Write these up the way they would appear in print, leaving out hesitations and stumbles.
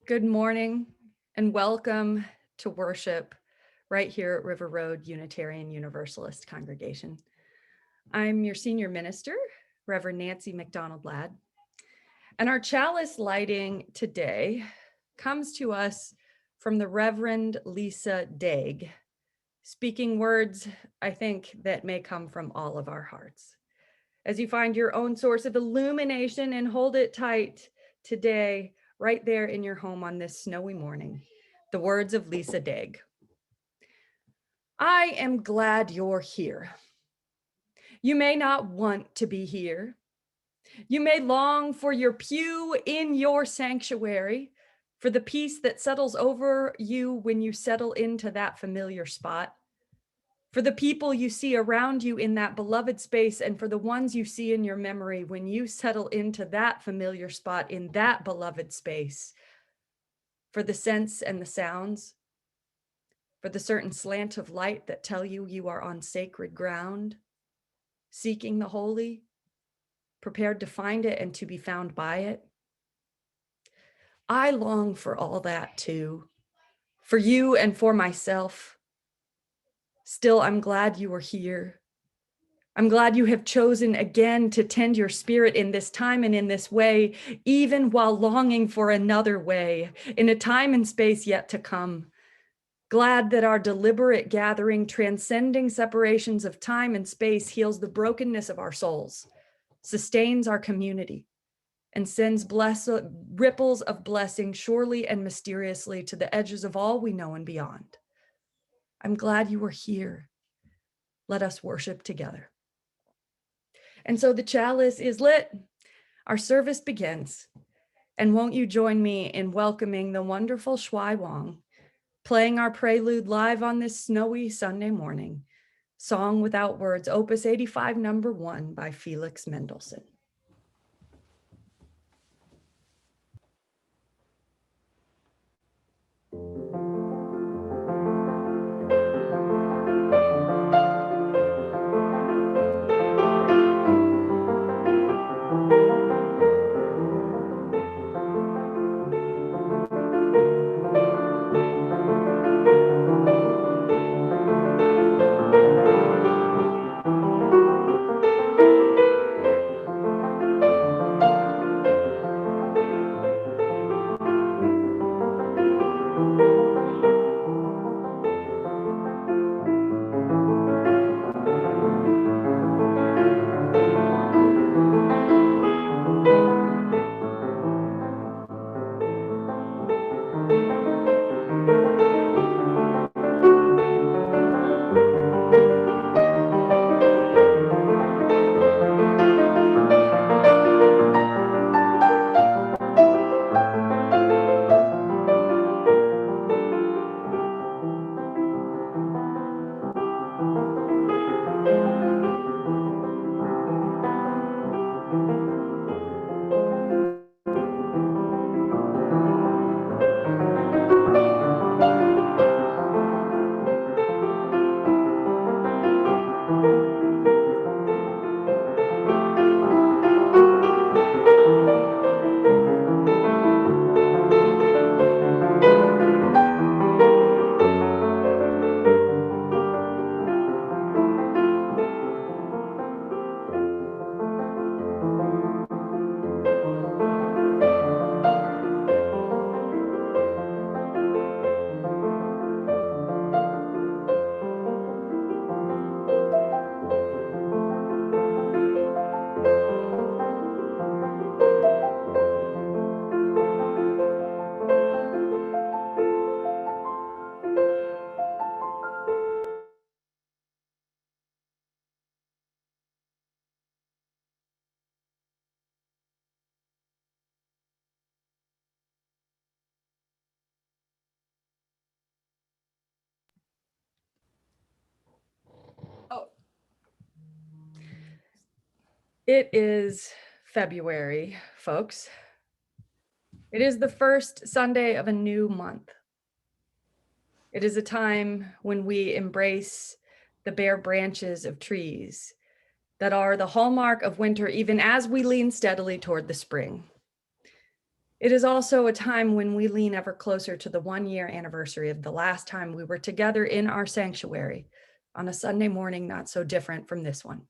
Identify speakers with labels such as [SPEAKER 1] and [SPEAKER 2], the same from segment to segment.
[SPEAKER 1] Good morning and welcome to worship right here at River Road Unitarian Universalist Congregation. I'm your senior minister, Reverend Nancy McDonald Ladd, and our chalice lighting today comes to us from the Reverend Lisa Daig, speaking words I think that may come from all of our hearts. As you find your own source of illumination and hold it tight today, right there in your home on this snowy morning, the words of Lisa Daig. I am glad you're here. You may not want to be here. You may long for your pew in your sanctuary, for the peace that settles over you when you settle into that familiar spot, for the people you see around you in that beloved space, and for the ones you see in your memory when you settle into that familiar spot in that beloved space, for the scents and the sounds, for the certain slant of light that tell you you are on sacred ground, seeking the holy, prepared to find it and to be found by it. I long for all that too, for you and for myself. Still, I'm glad you are here. I'm glad you have chosen again to tend your spirit in this time and in this way, even while longing for another way, in a time and space yet to come. Glad that our deliberate gathering, transcending separations of time and space, heals the brokenness of our souls, sustains our community, and sends ripples of blessing surely and mysteriously to the edges of all we know and beyond. I'm glad you are here. Let us worship together. And so the chalice is lit. Our service begins. And won't you join me in welcoming the wonderful Shui Wang, playing our prelude live on this snowy Sunday morning, Song Without Words, Opus 85, number 1 by Felix Mendelssohn. Oh, it is February, folks. It is the first Sunday of a new month. It is a time when we embrace the bare branches of trees that are the hallmark of winter, even as we lean steadily toward the spring. It is also a time when we lean ever closer to the 1-year anniversary of the last time we were together in our sanctuary on a Sunday morning, not so different from this one.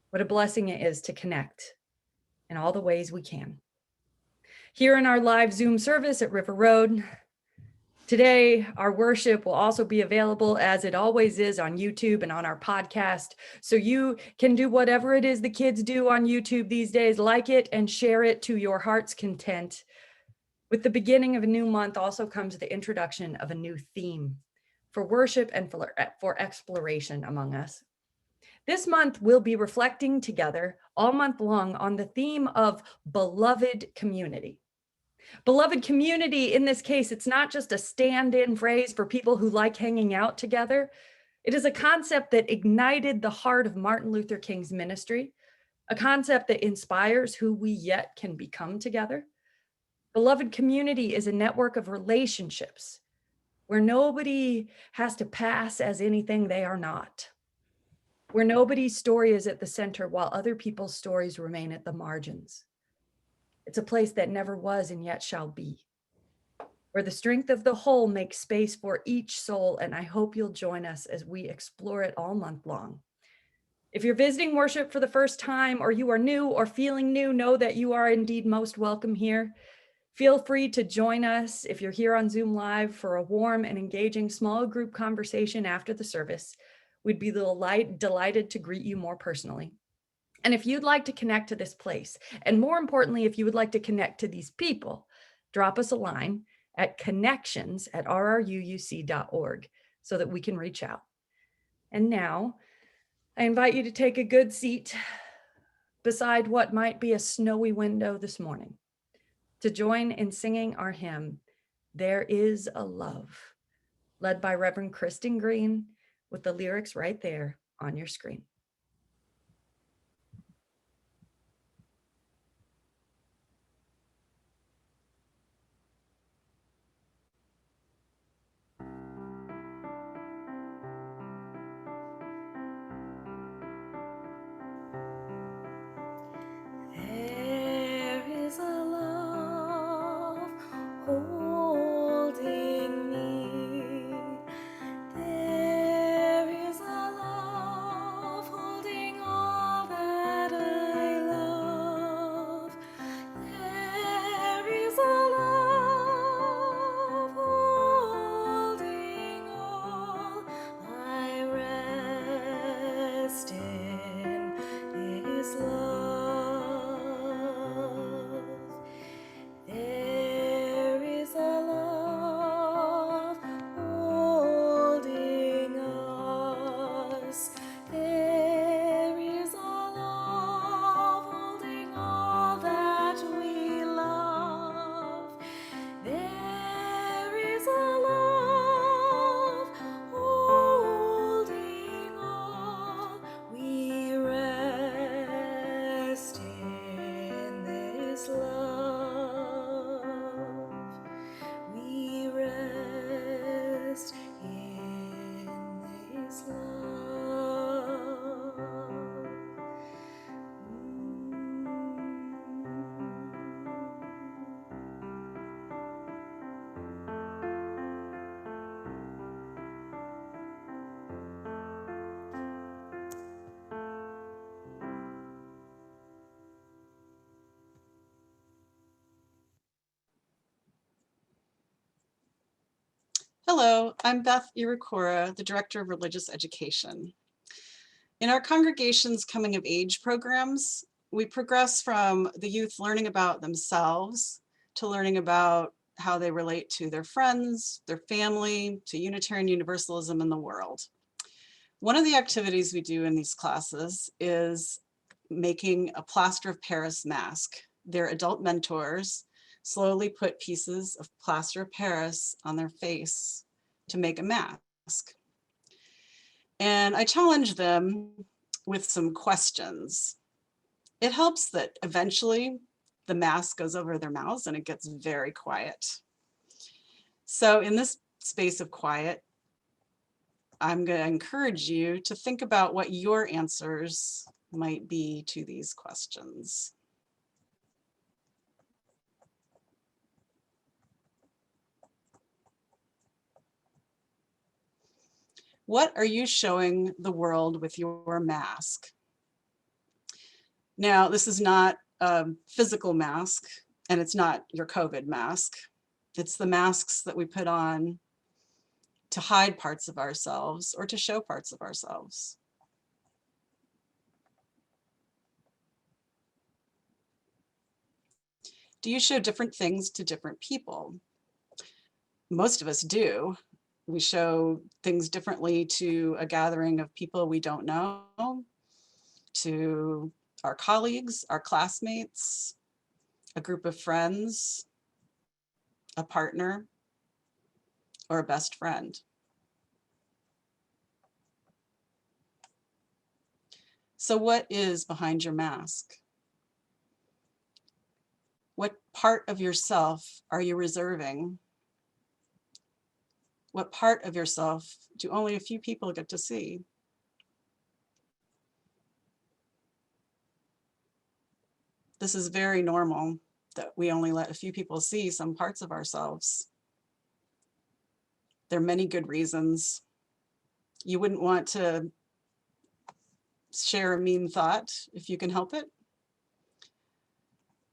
[SPEAKER 1] What a blessing it is to connect in all the ways we can. Here in our live Zoom service at River Road, today, our worship will also be available, as it always is, on YouTube and on our podcast. So you can do whatever it is the kids do on YouTube these days, like it and share it to your heart's content. With the beginning of a new month also comes the introduction of a new theme for worship and for exploration among us. This month, we'll be reflecting together all month long on the theme of beloved community. Beloved community, in this case, it's not just a stand-in phrase for people who like hanging out together. It is a concept that ignited the heart of Martin Luther King's ministry, a concept that inspires who we yet can become together. Beloved community is a network of relationships where nobody has to pass as anything they are not, where nobody's story is at the center while other people's stories remain at the margins. It's a place that never was and yet shall be, where the strength of the whole makes space for each soul, and I hope you'll join us as we explore it all month long. If you're visiting worship for the first time, or you are new or feeling new, know that you are indeed most welcome here. Feel free to join us if you're here on Zoom Live for a warm and engaging small group conversation after the service. We'd be delighted to greet you more personally. And if you'd like to connect to this place, and more importantly, if you would like to connect to these people, drop us a line at connections@rruuc.org so that we can reach out. And now, I invite you to take a good seat beside what might be a snowy window this morning to join in singing our hymn, There Is a Love, led by Reverend Kristen Green, with the lyrics right there on your screen.
[SPEAKER 2] There is a love holding me. There is a love holding all that I love. There is a love holding all I rest in His love. There is a love holding us. There is a love holding all that we love. There is a love holding all. We rest in this love. We rest in this love.
[SPEAKER 3] Hello, I'm Beth Iwakura, the Director of Religious Education. In our congregation's coming of age programs, we progress from the youth learning about themselves to learning about how they relate to their friends, their family, to Unitarian Universalism and the world. One of the activities we do in these classes is making a plaster of Paris mask. Their adult mentors slowly put pieces of plaster of Paris on their face to make a mask. And I challenge them with some questions. It helps that eventually the mask goes over their mouths and it gets very quiet. So in this space of quiet, I'm going to encourage you to think about what your answers might be to these questions. What are you showing the world with your mask? Now, this is not a physical mask, and it's not your COVID mask. It's the masks that we put on to hide parts of ourselves or to show parts of ourselves. Do you show different things to different people? Most of us do. We show things differently to a gathering of people we don't know, to our colleagues, our classmates, a group of friends, a partner, or a best friend. So what is behind your mask? What part of yourself are you reserving? What part of yourself do only a few people get to see? This is very normal that we only let a few people see some parts of ourselves. There are many good reasons. You wouldn't want to share a mean thought if you can help it.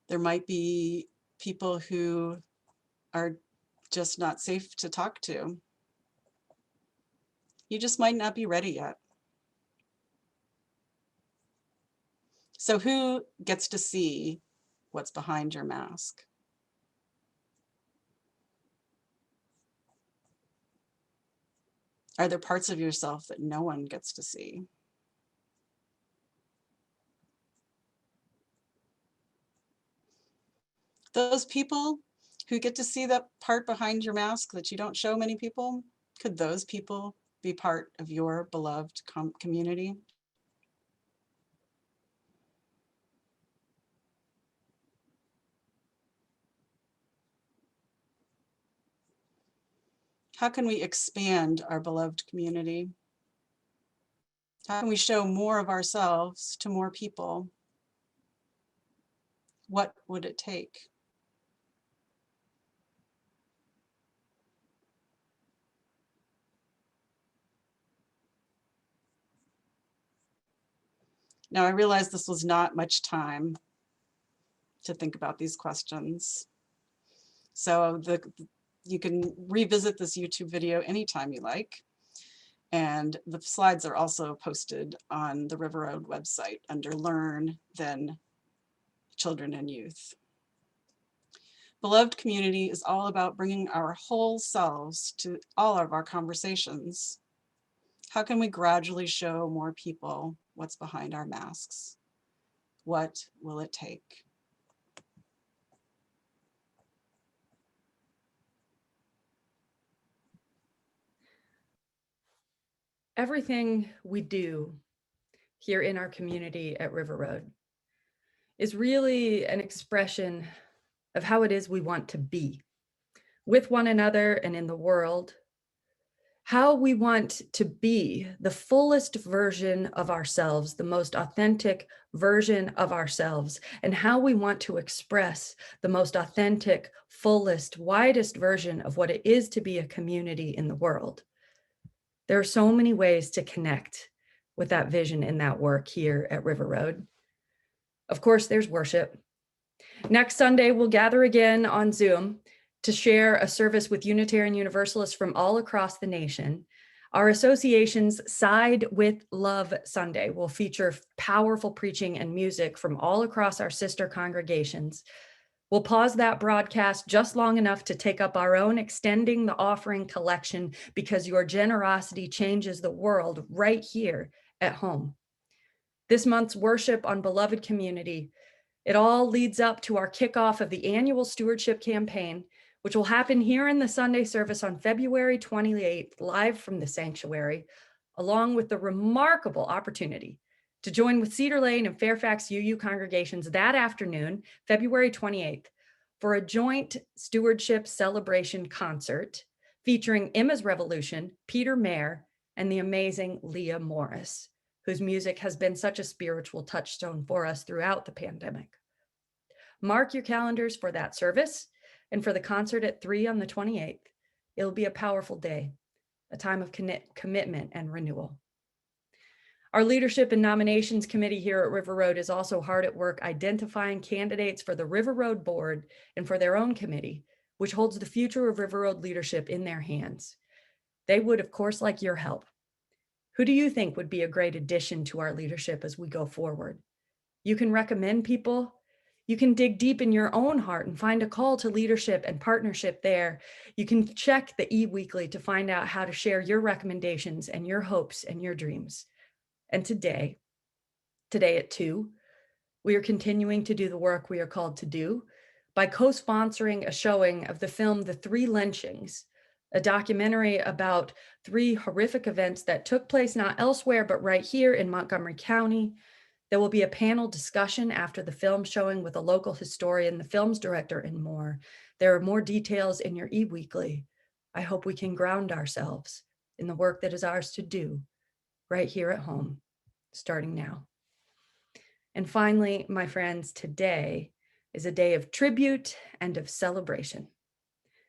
[SPEAKER 3] There might be people who are just not safe to talk to. You just might not be ready yet. So who gets to see what's behind your mask? Are there parts of yourself that no one gets to see? Those people who get to see that part behind your mask that you don't show many people, could those people be part of your beloved community? How can we expand our beloved community? How can we show more of ourselves to more people? What would it take? Now, I realize this was not much time to think about these questions. So you can revisit this YouTube video anytime you like. And the slides are also posted on the River Road website under Learn, then Children and Youth. Beloved community is all about bringing our whole selves to all of our conversations. How can we gradually show more people what's behind our masks? What will it take?
[SPEAKER 1] Everything we do here in our community at River Road is really an expression of how it is we want to be with one another and in the world, how we want to be the fullest version of ourselves, the most authentic version of ourselves, and how we want to express the most authentic, fullest, widest version of what it is to be a community in the world. There are so many ways to connect with that vision and that work here at River Road. Of course, there's worship. Next Sunday, we'll gather again on Zoom to share a service with Unitarian Universalists from all across the nation. Our association's Side with Love Sunday will feature powerful preaching and music from all across our sister congregations. We'll pause that broadcast just long enough to take up our own Extending the Offering collection, because your generosity changes the world right here at home. This month's worship on Beloved Community, it all leads up to our kickoff of the annual stewardship campaign, which will happen here in the Sunday service on February 28th, live from the sanctuary, along with the remarkable opportunity to join with Cedar Lane and Fairfax UU congregations that afternoon, February 28th, for a joint stewardship celebration concert featuring Emma's Revolution, Peter Mayer, and the amazing Leah Morris, whose music has been such a spiritual touchstone for us throughout the pandemic. Mark your calendars for that service and for the concert at 3 on the 28th. It'll be a powerful day. a time of commitment and renewal. Our leadership and nominations committee here at River Road is also hard at work identifying candidates for the River Road board and for their own committee, which holds the future of River Road leadership in their hands. They would, of course, like your help. Who do you think would be a great addition to our leadership as we go forward? You can recommend people. You can dig deep in your own heart and find a call to leadership and partnership there. You can check the e-weekly to find out how to share your recommendations and your hopes and your dreams. And today at 2, we are continuing to do the work we are called to do by co-sponsoring a showing of the film The Three Lynchings, a documentary about 3 horrific events that took place not elsewhere, but right here in Montgomery County. There will be a panel discussion after the film showing with a local historian, the film's director, and more. There are more details in your e-weekly. I hope we can ground ourselves in the work that is ours to do right here at home, starting now. And finally, my friends, today is a day of tribute and of celebration.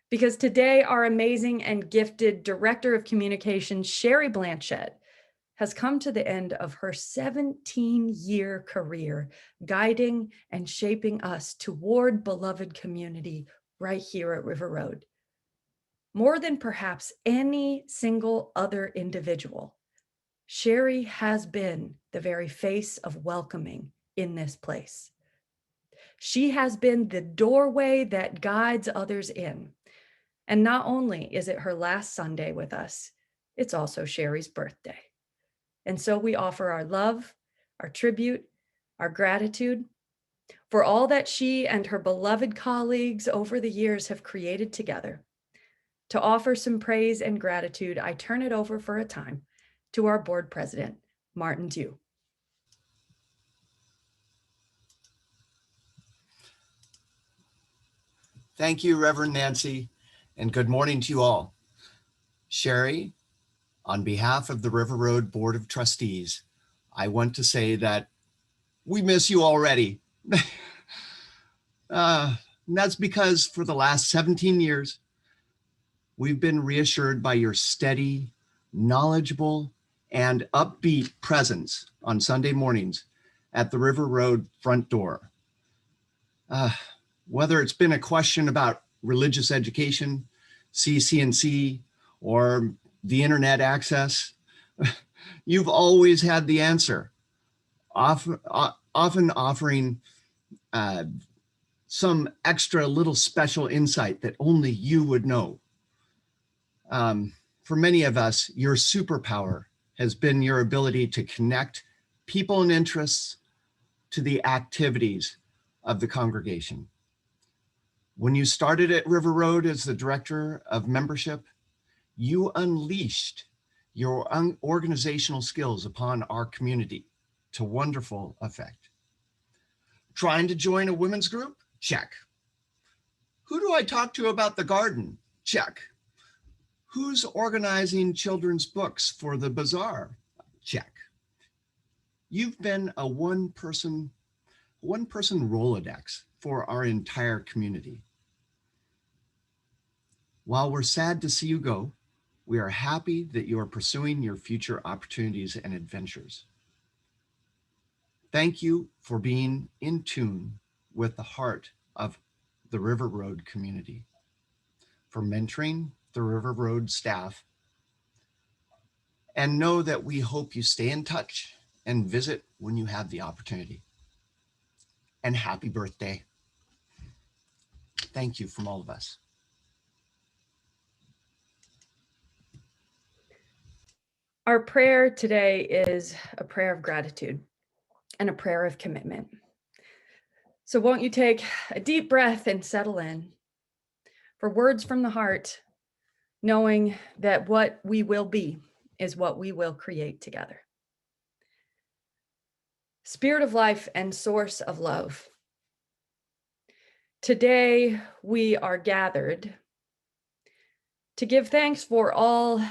[SPEAKER 1] Because today, our amazing and gifted Director of Communications, Sherry Blanchette, has come to the end of her 17-year career, guiding and shaping us toward beloved community right here at River Road. More than perhaps any single other individual, Sherry has been the very face of welcoming in this place. She has been the doorway that guides others in. And not only is it her last Sunday with us, it's also Sherry's birthday. And so we offer our love, our tribute, our gratitude for all that she and her beloved colleagues over the years have created together. To offer some praise and gratitude, I turn it over for a time to our board president, Martin Dew.
[SPEAKER 4] Thank you, Reverend Nancy, and good morning to you all. Sherry, on behalf of the River Road Board of Trustees, I want to say that we miss you already. And that's because for the last 17 years, we've been reassured by your steady, knowledgeable, and upbeat presence on Sunday mornings at the River Road front door. Whether it's been a question about religious education, CC&C, or the internet access, you've always had the answer, often offering some extra little special insight that only you would know. For many of us, your superpower has been your ability to connect people and interests to the activities of the congregation. When you started at River Road as the director of membership, you unleashed your organizational skills upon our community to wonderful effect. Trying to join a women's group? Check. Who do I talk to about the garden? Check. Who's organizing children's books for the bazaar? Check. You've been a one-person Rolodex for our entire community. While we're sad to see you go, we are happy that you are pursuing your future opportunities and adventures. Thank you for being in tune with the heart of the River Road community, for mentoring the River Road staff, and know that we hope you stay in touch and visit when you have the opportunity. And happy birthday. Thank you from all of us.
[SPEAKER 1] Our prayer today is a prayer of gratitude and a prayer of commitment. So won't you take a deep breath and settle in for words from the heart, knowing that what we will be is what we will create together. Spirit of life and source of love. Today we are gathered to give thanks for all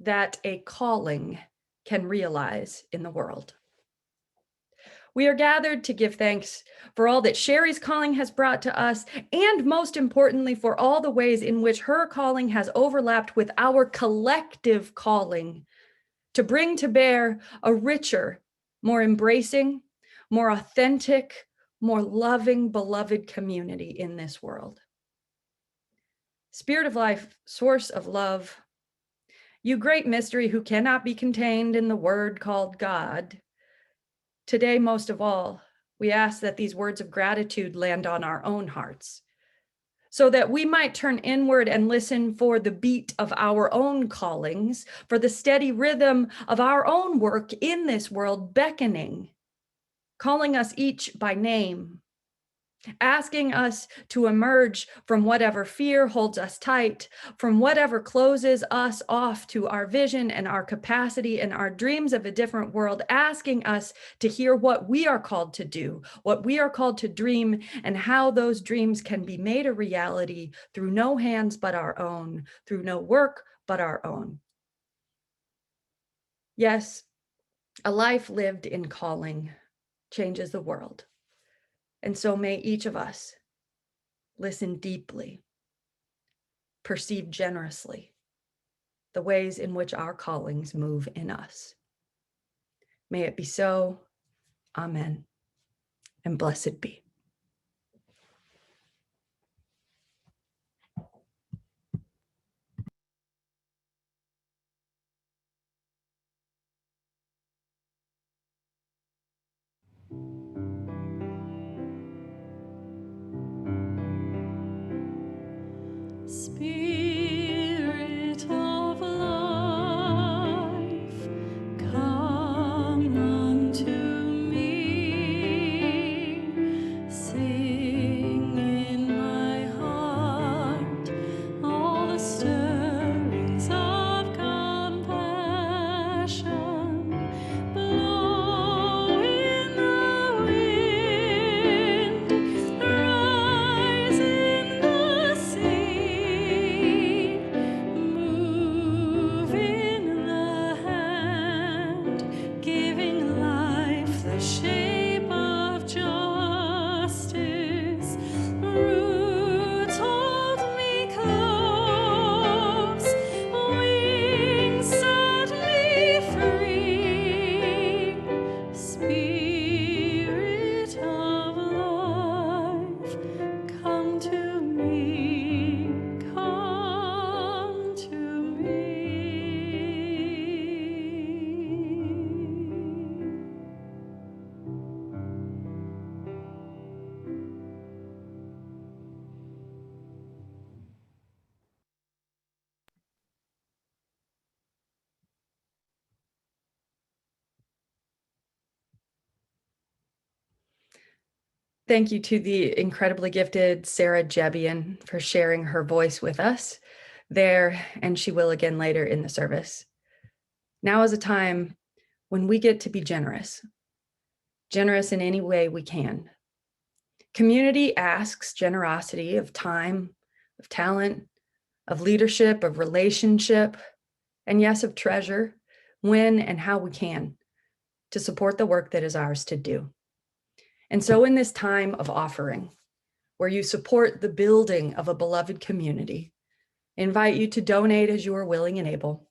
[SPEAKER 1] that a calling can realize in the world. We are gathered to give thanks for all that Sherry's calling has brought to us, and most importantly, for all the ways in which her calling has overlapped with our collective calling to bring to bear a richer, more embracing, more authentic, more loving, beloved community in this world. Spirit of life, source of love, you great mystery who cannot be contained in the word called God, today, most of all, we ask that these words of gratitude land on our own hearts, so that we might turn inward and listen for the beat of our own callings, for the steady rhythm of our own work in this world, beckoning, calling us each by name, asking us to emerge from whatever fear holds us tight, from whatever closes us off to our vision and our capacity and our dreams of a different world, asking us to hear what we are called to do, what we are called to dream, and how those dreams can be made a reality through no hands but our own, through no work but our own. Yes, a life lived in calling changes the world. And so may each of us listen deeply, perceive generously the ways in which our callings move in us. May it be so. Amen. And blessed be.
[SPEAKER 2] Spirit of life, come unto me. Sing in my heart all the stirrings of compassion. Blow in the wind, rise in the sea, move in the hand, giving life the shape of justice. Roots hold me close, wings set me free. Spirit of life, come to me, come to me.
[SPEAKER 1] Thank you to the incredibly gifted Sarah Jebian for sharing her voice with us there, and she will again later in the service. Now is a time when we get to be generous in any way we can. Community asks generosity of time, of talent, of leadership, of relationship, and yes, of treasure, when and how we can, to support the work that is ours to do. And so in this time of offering, where you support the building of a beloved community, I invite you to donate as you are willing and able.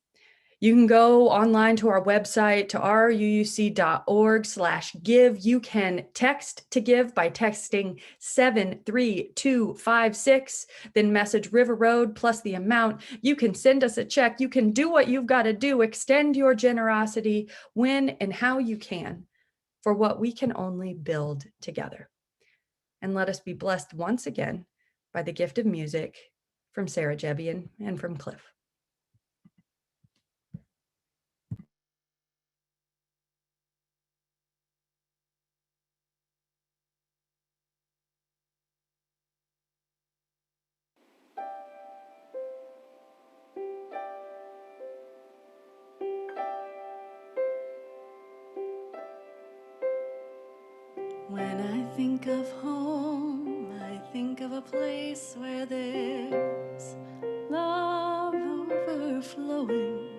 [SPEAKER 1] You can go online to our website, to ruuc.org/give. You can text to give by texting 73256, then message River Road plus the amount. You can send us a check. You can do what you've got to do. Extend your generosity when and how you can for what we can only build together. And let us be blessed once again by the gift of music from Sarah Jebian and from Cliff.
[SPEAKER 2] When I think of home, I think of a place where there's love overflowing.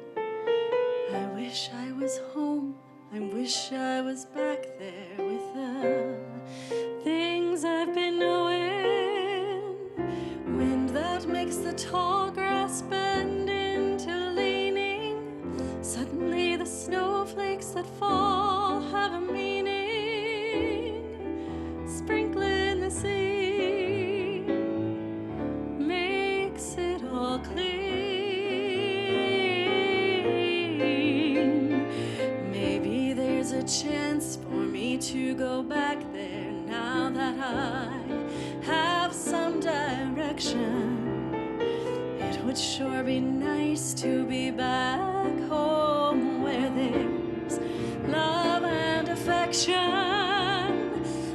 [SPEAKER 2] I wish I was home, I wish I was back there with things I've been knowing. Wind that makes the tall grass bend into leaning. Suddenly the snowflakes that fall have a meaning. Sprinkling the sea makes it all clean. Maybe there's a chance for me to go back there now that I have some direction. It would sure be nice to be back home where there's love and affection.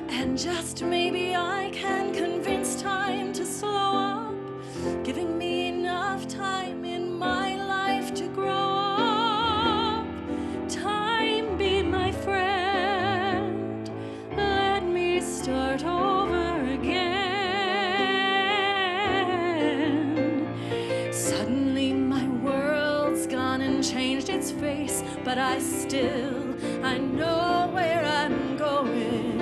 [SPEAKER 2] And just maybe I can convince time to slow up, giving me enough time in my life to grow up. Time be my friend, let me start over again. Suddenly my world's gone and changed its face, but I know where I'm going.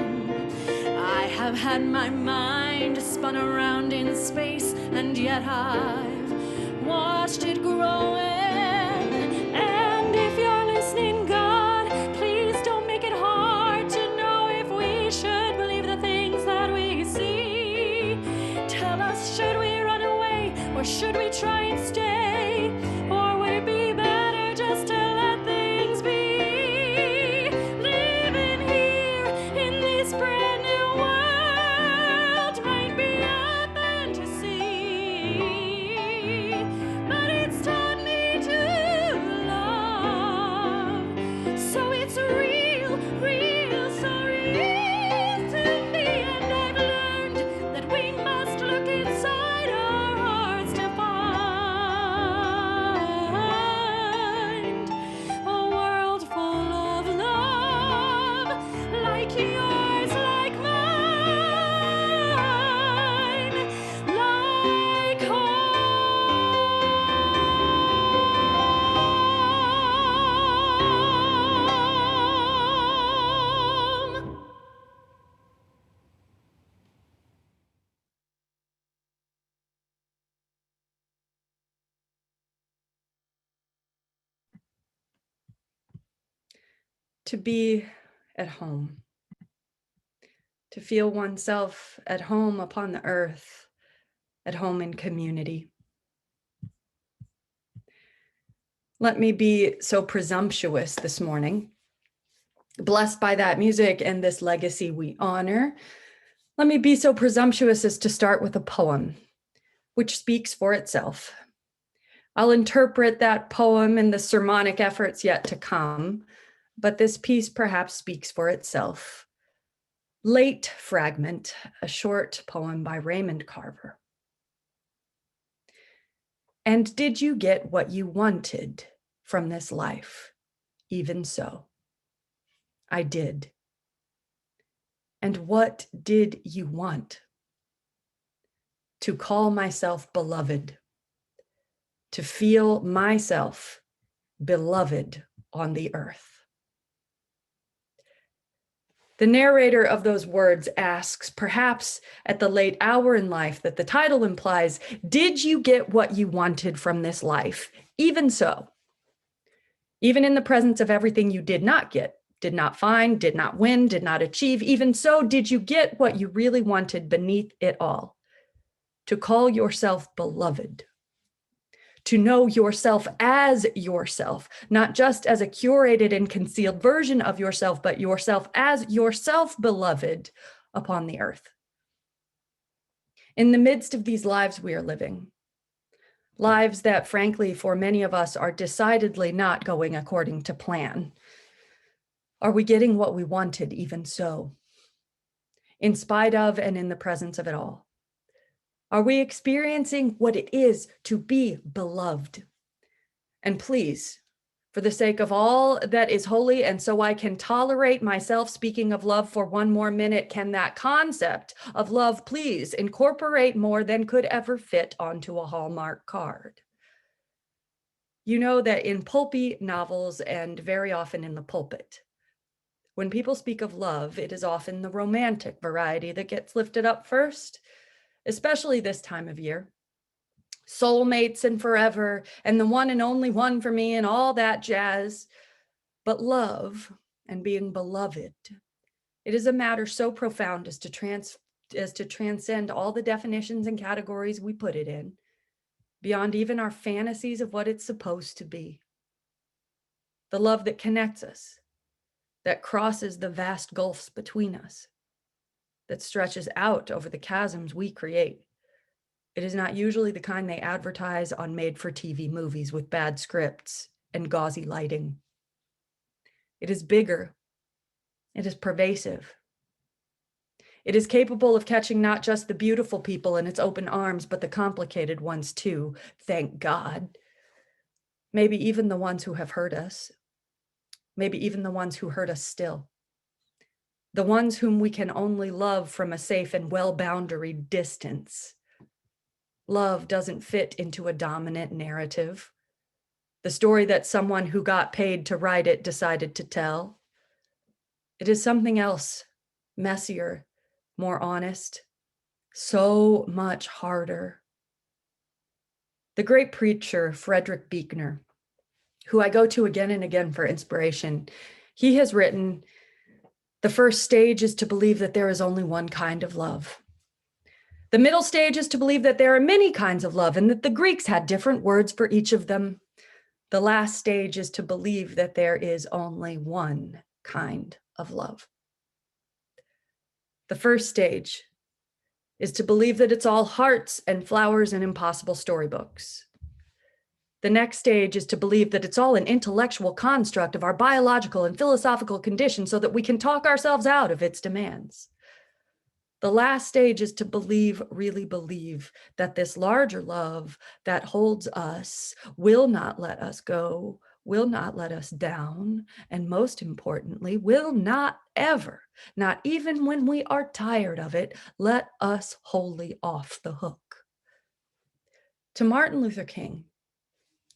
[SPEAKER 2] I have had my mind spun around in space, and yet I've watched it growing. And if you're listening, God, please don't make it hard to know if we should believe the things that we see. Tell us, should we run away, or should we try and stay? Or would it be better just to let things be? Living here in this brand new world might be a fantasy, but it's taught me to love. So it's real, real, so real to me. And I've learned that we must look inside our hearts to find a world full of love, like yours, like mine, like home.
[SPEAKER 1] To be at home, to feel oneself at home upon the earth, at home in community. Let me be so presumptuous this morning, blessed by that music and this legacy we honor. Let me be so presumptuous as to start with a poem, which speaks for itself. I'll interpret that poem in the sermonic efforts yet to come, but this piece perhaps speaks for itself. Late Fragment, a short poem by Raymond Carver. And did you get what you wanted from this life? Even so, I did. And what did you want? To call myself beloved, to feel myself beloved on the earth. The narrator of those words asks, perhaps at the late hour in life that the title implies, did you get what you wanted from this life? Even so, even in the presence of everything you did not get, did not find, did not win, did not achieve, even so, did you get what you really wanted beneath it all? To call yourself beloved, to know yourself as yourself, not just as a curated and concealed version of yourself, but yourself as yourself beloved upon the earth. In the midst of these lives we are living, lives that frankly for many of us are decidedly not going according to plan, are we getting what we wanted even so? In spite of and in the presence of it all? Are we experiencing what it is to be beloved? And please, for the sake of all that is holy, and so I can tolerate myself speaking of love for one more minute, can that concept of love please incorporate more than could ever fit onto a Hallmark card? You know that in pulpy novels and very often in the pulpit, When people speak of love, it is often the romantic variety that gets lifted up first, especially this time of year. Soulmates and forever, and the one and only one for me, and all that jazz. But love and being beloved, it is a matter so profound as to transcend all the definitions and categories we put it in, beyond even our fantasies of what it's supposed to be. The love that connects us, that crosses the vast gulfs between us, that stretches out over the chasms we create. It is not usually the kind they advertise on made-for-TV movies with bad scripts and gauzy lighting. It is bigger. It is pervasive. It is capable of catching not just the beautiful people in its open arms, but the complicated ones too, thank God. Maybe even the ones who have hurt us. Maybe even the ones who hurt us still. The ones whom we can only love from a safe and well-boundaried distance. Love doesn't fit into a dominant narrative. The story that someone who got paid to write it decided to tell. It is something else, messier, more honest, so much harder. The great preacher, Frederick Buechner, who I go to again and again for inspiration, he has written, "The first stage is to believe that there is only one kind of love. The middle stage is to believe that there are many kinds of love and that the Greeks had different words for each of them. The last stage is to believe that there is only one kind of love." The first stage is to believe that it's all hearts and flowers and impossible storybooks. The next stage is to believe that it's all an intellectual construct of our biological and philosophical condition so that we can talk ourselves out of its demands. The last stage is to believe, really believe, that this larger love that holds us will not let us go, will not let us down, and most importantly, will not ever, not even when we are tired of it, let us wholly off the hook. To Martin Luther King,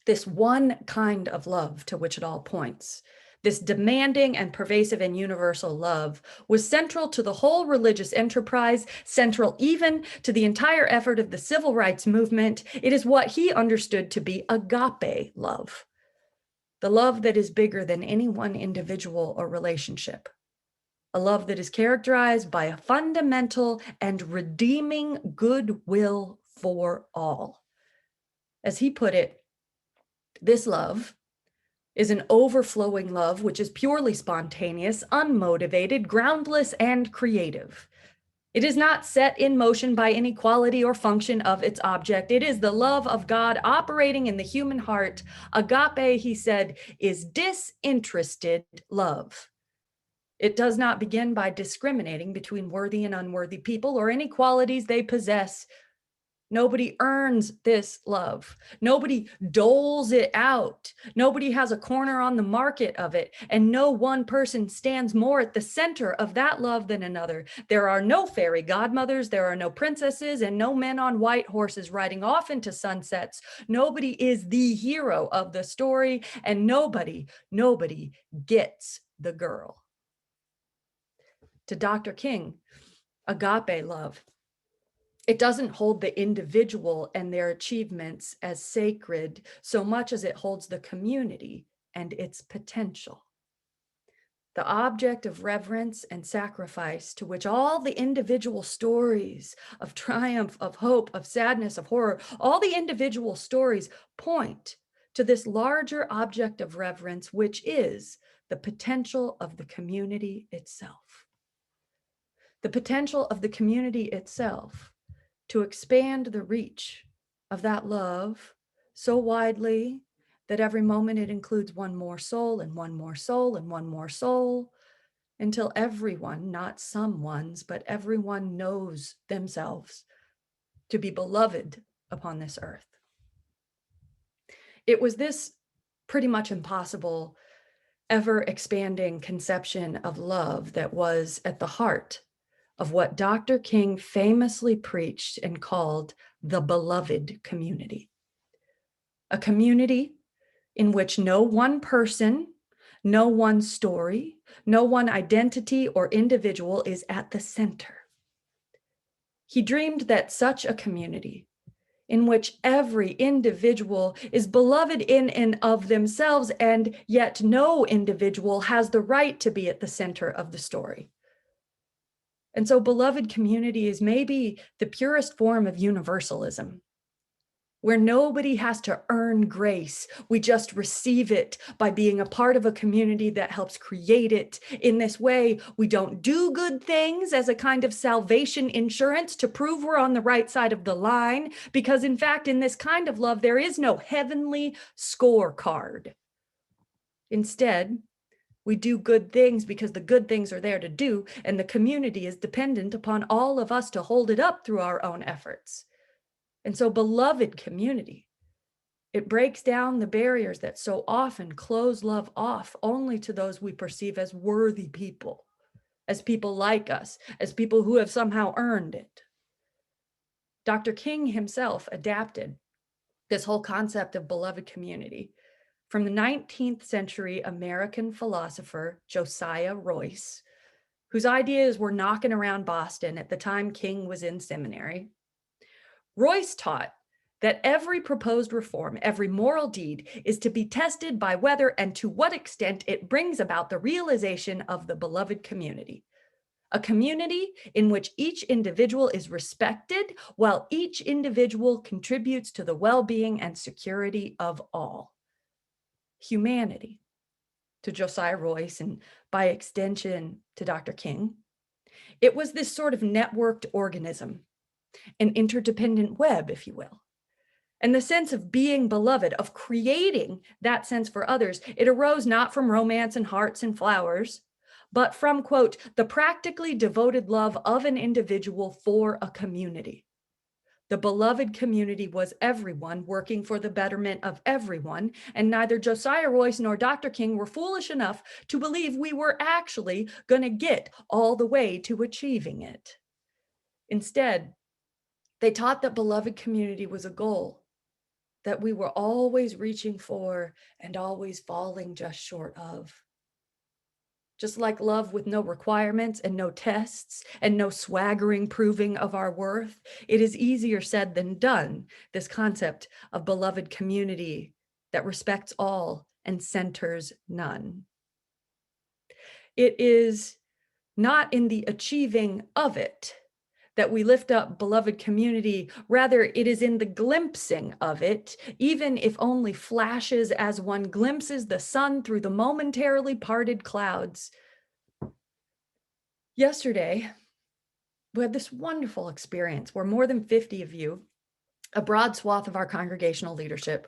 [SPEAKER 1] this one kind of love to which it all points, this demanding and pervasive and universal love, was central to the whole religious enterprise, central even to the entire effort of the civil rights movement. It is what he understood to be agape love, the love that is bigger than any one individual or relationship, a love that is characterized by a fundamental and redeeming goodwill for all. As he put it, this love is an overflowing love which is purely spontaneous, unmotivated, groundless, and creative. It is not set in motion by any quality or function of its object. It is the love of God operating in the human heart. Agape, he said, is disinterested love. It does not begin by discriminating between worthy and unworthy people or any qualities they possess. Nobody earns this love. Nobody doles it out. Nobody has a corner on the market of it. And no one person stands more at the center of that love than another. There are no fairy godmothers. There are no princesses and no men on white horses riding off into sunsets. Nobody is the hero of the story, and nobody gets the girl. To Dr. King, agape love, it doesn't hold the individual and their achievements as sacred so much as it holds the community and its potential. The object of reverence and sacrifice to which all the individual stories of triumph, of hope, of sadness, of horror, all the individual stories point to this larger object of reverence, which is the potential of the community itself. The potential of the community itself to expand the reach of that love so widely that every moment it includes one more soul and one more soul and one more soul, until everyone, not some ones, but everyone knows themselves to be beloved upon this earth. It was this pretty much impossible, ever expanding conception of love that was at the heart of what Dr. King famously preached and called the beloved community. A community in which no one person, No one story, no one identity or individual is at the center. He dreamed that such a community, in which every individual is beloved in and of themselves, and yet no individual has the right to be at the center of the story. And so beloved community is maybe the purest form of universalism, where nobody has to earn grace. We just receive it by being a part of a community that helps create it. In this way, we don't do good things as a kind of salvation insurance to prove we're on the right side of the line, because in fact, in this kind of love, there is no heavenly scorecard. Instead, we do good things because the good things are there to do, and the community is dependent upon all of us to hold it up through our own efforts. And so, beloved community, it breaks down the barriers that so often close love off only to those we perceive as worthy people, as people like us, as people who have somehow earned it. Dr. King himself adapted this whole concept of beloved community from the 19th century American philosopher Josiah Royce, whose ideas were knocking around Boston at the time King was in seminary. Royce taught that every proposed reform, every moral deed is to be tested by whether and to what extent it brings about the realization of the beloved community. A community in which each individual is respected while each individual contributes to the well-being and security of all. Humanity, to Josiah Royce and by extension to Dr. King, it was this sort of networked organism, an interdependent web, if you will. And the sense of being beloved, of creating that sense for others, it arose not from romance and hearts and flowers, but from, quote, the practically devoted love of an individual for a community. The beloved community was everyone working for the betterment of everyone, and neither Josiah Royce nor Dr. King were foolish enough to believe we were actually going to get all the way to achieving it. Instead, they taught that beloved community was a goal that we were always reaching for and always falling just short of. Just like love with no requirements and no tests and no swaggering proving of our worth, it is easier said than done, this concept of beloved community that respects all and centers none. It is not in the achieving of it that we lift up beloved community. Rather, it is in the glimpsing of it, even if only flashes as one glimpses the sun through the momentarily parted clouds. Yesterday, we had this wonderful experience where more than 50 of you, a broad swath of our congregational leadership,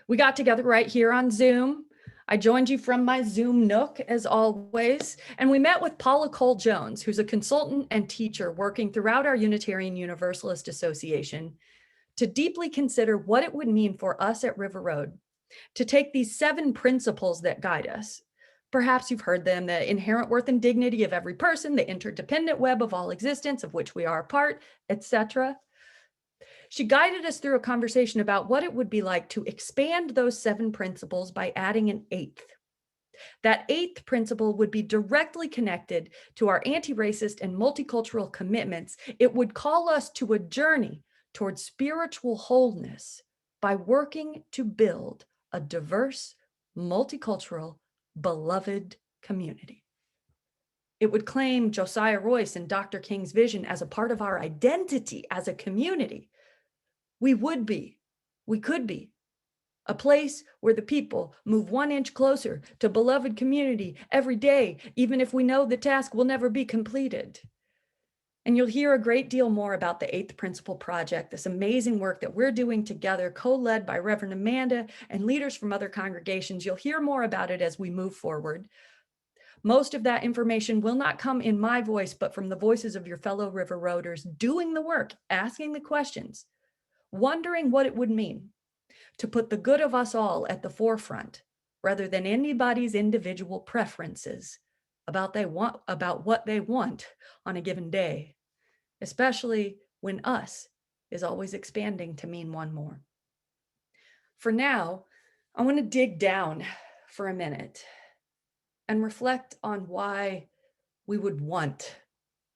[SPEAKER 1] we got together right here on Zoom. I joined you from my Zoom nook, as always, and we met with Paula Cole-Jones, who's a consultant and teacher working throughout our Unitarian Universalist Association, to deeply consider what it would mean for us at River Road to take these 7 principles that guide us. Perhaps you've heard them: the inherent worth and dignity of every person, the interdependent web of all existence of which we are a part, etc. She guided us through a conversation about what it would be like to expand those 7 principles by adding an 8th. That 8th principle would be directly connected to our anti-racist and multicultural commitments. It would call us to a journey towards spiritual wholeness by working to build a diverse, multicultural, beloved community. It would claim Josiah Royce and Dr. King's vision as a part of our identity as a community. We could be a place where the people move 1 inch closer to beloved community every day, even if we know the task will never be completed. And you'll hear a great deal more about the 8th Principle Project, this amazing work that we're doing together, co-led by Reverend Amanda and leaders from other congregations. You'll hear more about it as we move forward. Most of that information will not come in my voice, but from the voices of your fellow River Roaders doing the work, asking the questions, wondering what it would mean to put the good of us all at the forefront rather than anybody's individual preferences about what they want on a given day, especially when us is always expanding to mean one more. For now, I want to dig down for a minute and reflect on why we would want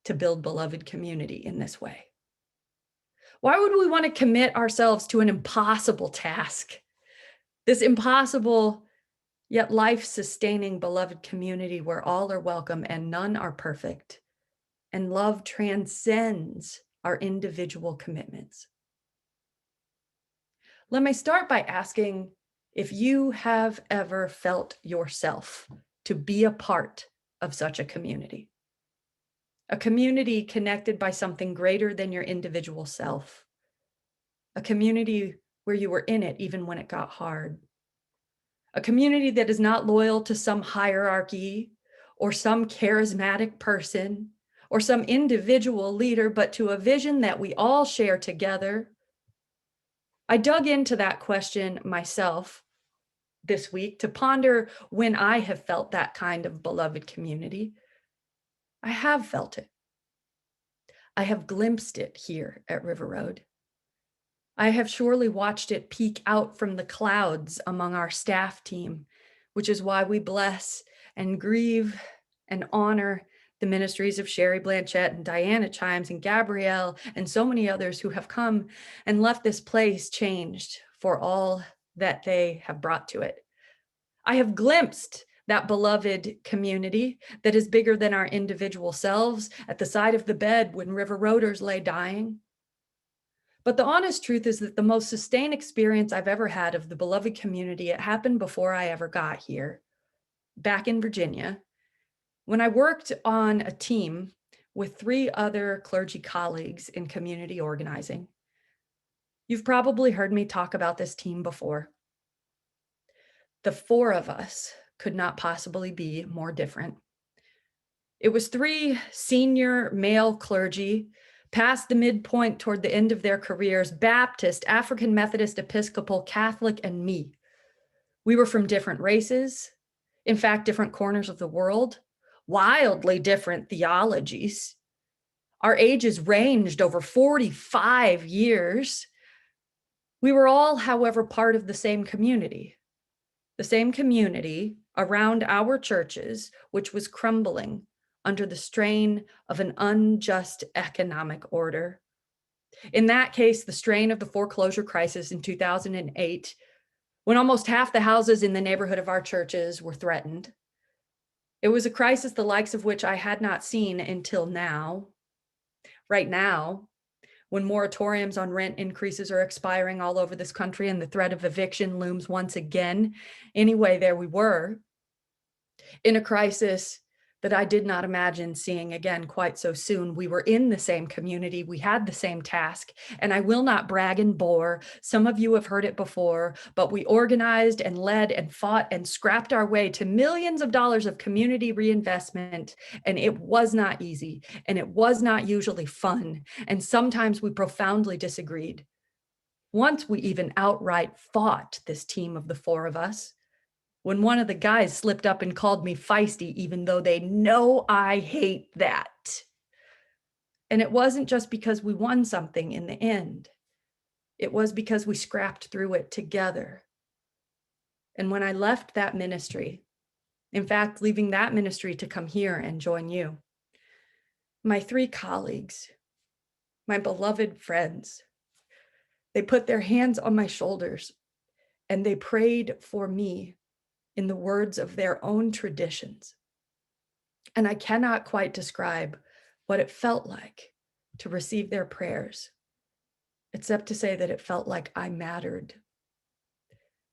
[SPEAKER 1] to build beloved community in this way. Why would we want to commit ourselves to an impossible task? This impossible yet life-sustaining beloved community where all are welcome and none are perfect, and love transcends our individual commitments. Let me start by asking if you have ever felt yourself to be a part of such a community connected by something greater than your individual self, a community where you were in it even when it got hard, a community that is not loyal to some hierarchy or some charismatic person or some individual leader, but to a vision that we all share together. I dug into that question myself this week to ponder when I have felt that kind of beloved community. I have felt it. I have glimpsed it here at River Road. I have surely watched it peek out from the clouds among our staff team, which is why we bless and grieve and honor the ministries of Sherry Blanchette and Diana Chimes and Gabrielle and so many others who have come and left this place changed for all that they have brought to it. I have glimpsed that beloved community that is bigger than our individual selves at the side of the bed when River Roaders lay dying. But the honest truth is that the most sustained experience I've ever had of the beloved community, it happened before I ever got here, back in Virginia, when I worked on a team with 3 other clergy colleagues in community organizing. You've probably heard me talk about this team before. The 4 of us could not possibly be more different. It was 3 senior male clergy, past the midpoint toward the end of their careers, Baptist, African Methodist, Episcopal, Catholic, and me. We were from different races, in fact, different corners of the world, wildly different theologies. Our ages ranged over 45 years. We were all, however, part of the same community around our churches, which was crumbling under the strain of an unjust economic order. In that case, the strain of the foreclosure crisis in 2008, when almost half the houses in the neighborhood of our churches were threatened. It was a crisis the likes of which I had not seen until now. Right now, when moratoriums on rent increases are expiring all over this country and the threat of eviction looms once again. Anyway, there we were in a crisis that I did not imagine seeing again quite so soon. We were in the same community. We had the same task, and I will not brag and bore. Some of you have heard it before, but we organized and led and fought and scrapped our way to millions of dollars of community reinvestment. And it was not easy, and it was not usually fun. And sometimes we profoundly disagreed. Once we even outright fought, this team of the 4 of us, when one of the guys slipped up and called me feisty, even though they know I hate that. And it wasn't just because we won something in the end. It was because we scrapped through it together. And when I left that ministry, in fact, leaving that ministry to come here and join you, my 3 colleagues, my beloved friends, they put their hands on my shoulders and they prayed for me in the words of their own traditions. And I cannot quite describe what it felt like to receive their prayers, except to say that it felt like I mattered,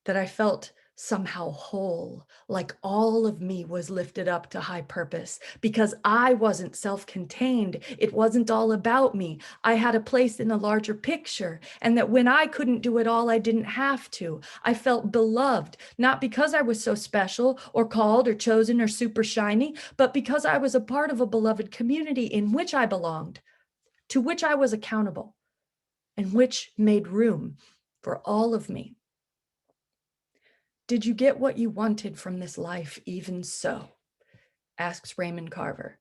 [SPEAKER 1] that I felt somehow whole, like all of me was lifted up to high purpose, because I wasn't self-contained. It wasn't all about me. I had a place in the larger picture, and that when I couldn't do it all, I didn't have to. I felt beloved, not because I was so special or called or chosen or super shiny, but because I was a part of a beloved community in which I belonged, to which I was accountable, and which made room for all of me. Did you get what you wanted from this life even so? Asks Raymond Carver.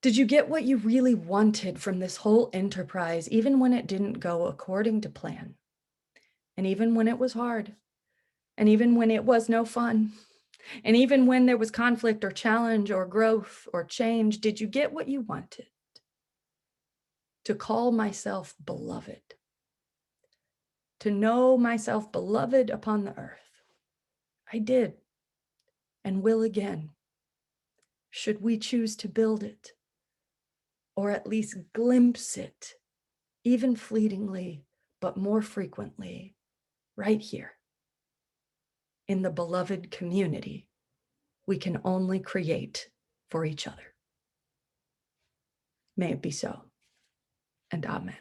[SPEAKER 1] Did you get what you really wanted from this whole enterprise, even when it didn't go according to plan? And even when it was hard? And even when it was no fun? And even when there was conflict or challenge or growth or change, did you get what you wanted? To call myself beloved, to know myself beloved upon the earth. I did and will again, should we choose to build it, or at least glimpse it, even fleetingly, but more frequently, right here in the beloved community we can only create for each other. May it be so, and amen.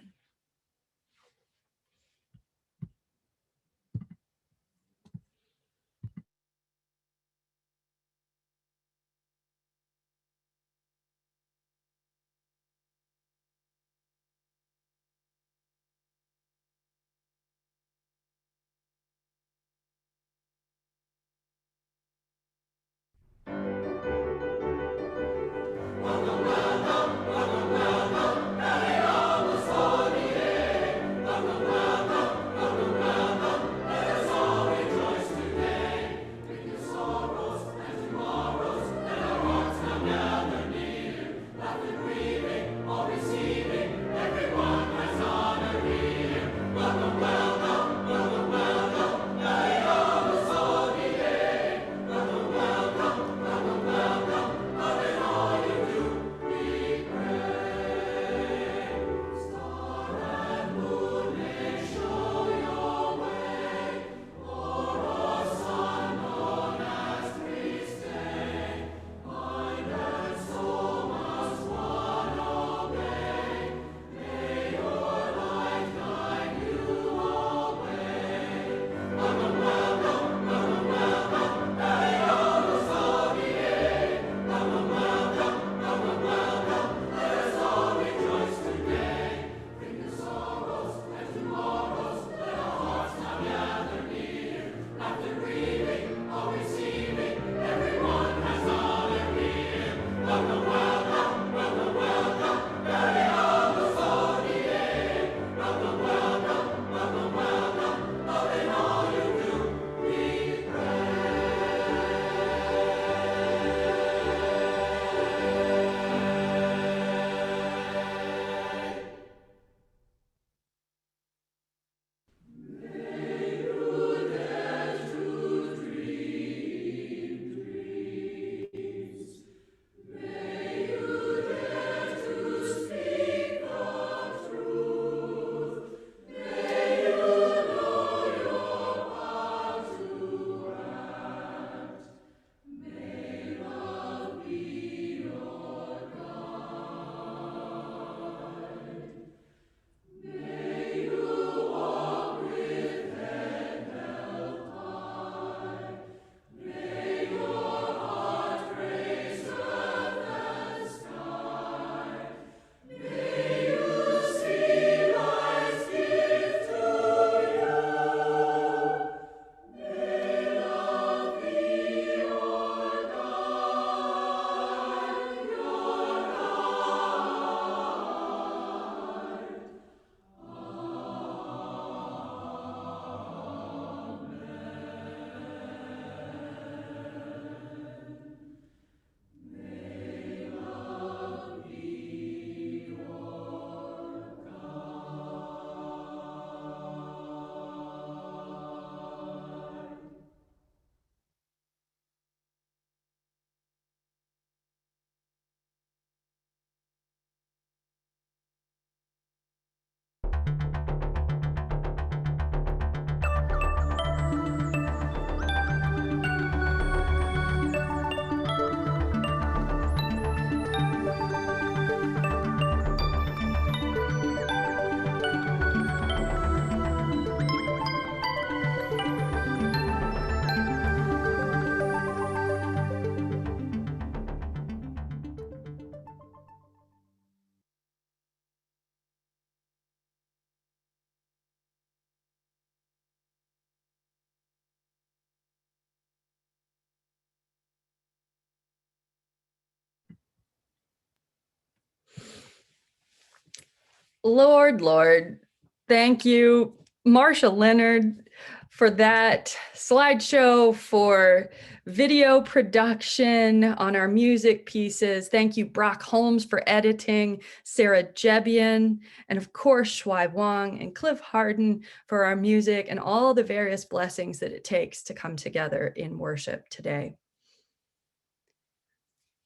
[SPEAKER 1] Lord, thank you, Marsha Leonard, for that slideshow, for video production on our music pieces. Thank you, Brock Holmes, for editing, Sarah Jebian, and of course, Shuai Wang and Cliff Harden for our music and all the various blessings that it takes to come together in worship today.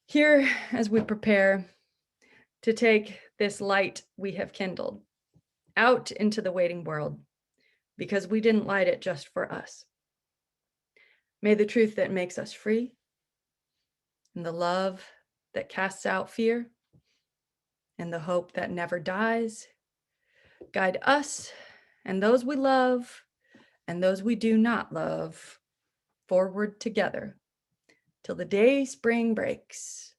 [SPEAKER 1] Here, as we prepare to take this light we have kindled out into the waiting world, because we didn't light it just for us. May the truth that makes us free and the love that casts out fear and the hope that never dies guide us and those we love and those we do not love forward together till the day spring breaks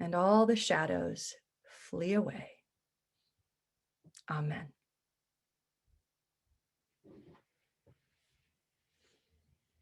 [SPEAKER 1] and all the shadows flee away. Amen.